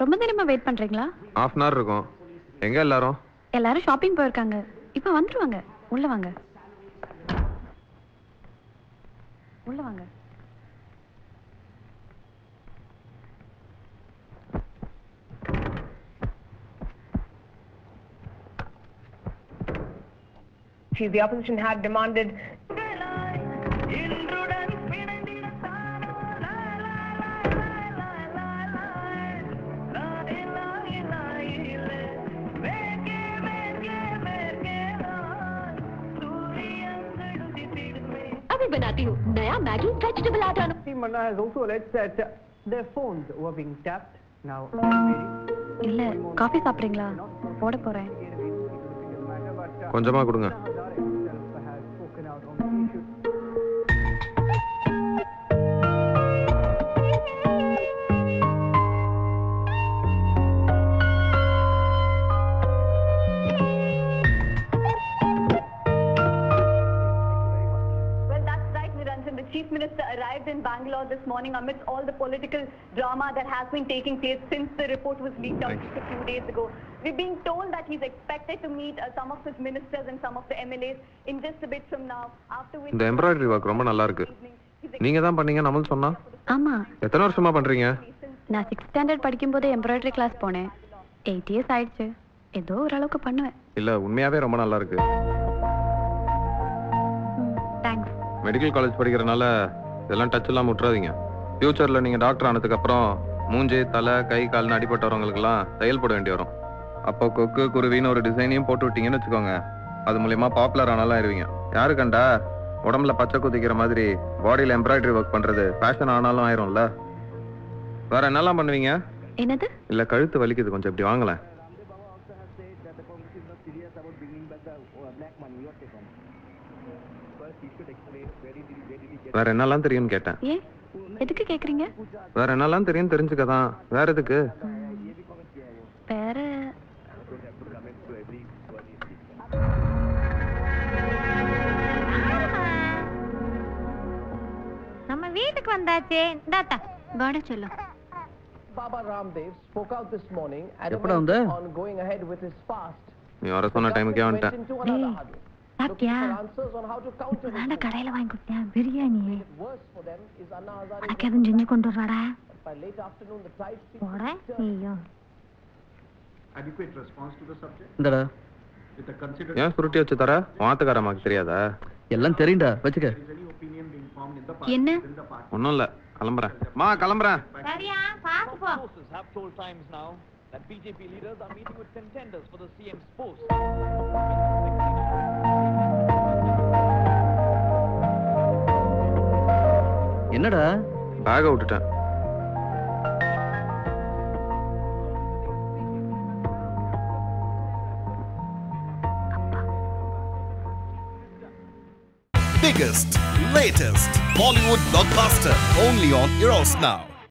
ரொம்ப நேரமா வெயிட் பண்றீங்களா? half an hour இருக்கும். எங்க எல்லாரும்? எல்லாரும் ஷாப்பிங் போயிருக்காங்க. இப்போ வந்துருவாங்க. உள்ள வாங்க. உள்ள வாங்க. The opposition had demanded बनाती हूँ नया मैगी वेजिटेबल आटा. Manna has also alleged that their phones were being tapped. Now, இல்ல காபி சாப்பிடுறீங்களா? போட போறேன். கொஞ்சமா கொடுங்க. Chief Minister arrived in Bangalore this morning amidst all the political drama that has been taking place since the report was leaked out a few days ago. We're being told that he's expected to meet some of his ministers and some of the MLAs in just a bit from now. After which இந்த embroidery work ரொம்ப நல்லா இருக்கு. நீங்க தான் பண்ணீங்க நம்மள சொன்னா? ஆமா. எத்தனை வருஷமா பண்றீங்க? நான் 6th ஸ்டாண்டர்ட் படிக்கும்போது எம்ப்ராய்டரி கிளாஸ் போனேன். 8 இயர்ஸ் ஆயிடுச்சு. ஏதோ ஒரு அளவுக்கு பண்ணுவேன். இல்ல உண்மையாவே ரொம்ப நல்லா இருக்கு. தேங்க்ஸ். மெடிக்கல் காலேஜ் படிக்கிறனால இதெல்லாம் டச் இல்லாம விட்டுறாதீங்க. ஃபியூச்சர்ல நீங்க டாக்டர் ஆனதுக்கு அப்புறம் மூஞ்சி தலை கை கால்னு அடிபட்டவங்களுக்குலாம் தையல் போட வேண்டி வரும். அப்போ கொக்கு குருவின்னு ஒரு டிசைனையும் போட்டு விட்டீங்கன்னு வச்சுக்கோங்க, அது மூலியமா பாப்புலர் ஆனாலும் ஆயிருவீங்க. யாரு கண்டா உடம்புல பச்சை குதிக்கிற மாதிரி பாடியில எம்ப்ராய்டரி ஒர்க் பண்றது ஃபேஷன் ஆனாலும் ஆயிரும்ல. வேற என்னெல்லாம் பண்ணுவீங்க? என்னது? இல்ல கழுத்து வலிக்குது, கொஞ்சம் இப்படி வாங்கலாம். வேற என்னெல்லாம் தெரியும்னு கேட்டேன். ஏன் எதுக்கு கேக்குறீங்க? வேற என்னெல்லாம் தெரியும் தெரிஞ்சுக்கதான். வேற எதுக்கு? வேற நம்ம வீட்டுக்கு வந்தாச்சே. இந்தாத்தா வாட சொல்லு. Baba Ramdev spoke out this morning on going ahead with his fast. நீ வர சொன்ன டைமுக்கே வந்துட்டேன். சாப்பிட்டியா? நான் கடையில வாங்கி கொடுத்தேன் பிரியாணி. எனக்கு எதுவும் செஞ்சு கொண்டு வரவாடா. போட நீயோ. இந்தடா. ஏன் சுருட்டி வச்சு தர? வாத்துக்காரமாக்கு தெரியாதா? எல்லாம் தெரியும்டா, வச்சுக்க. என்ன? ஒண்ணும் இல்ல, கிளம்புறேன். மா கிளம்புறேன். சரியா பாத்து போ. Have told Times Now that BJP leaders are meeting with contenders for the CM's post. என்னடா? பேக விட்டுட்டேன். Biggest, latest Bollywood blockbuster only on Eros Now.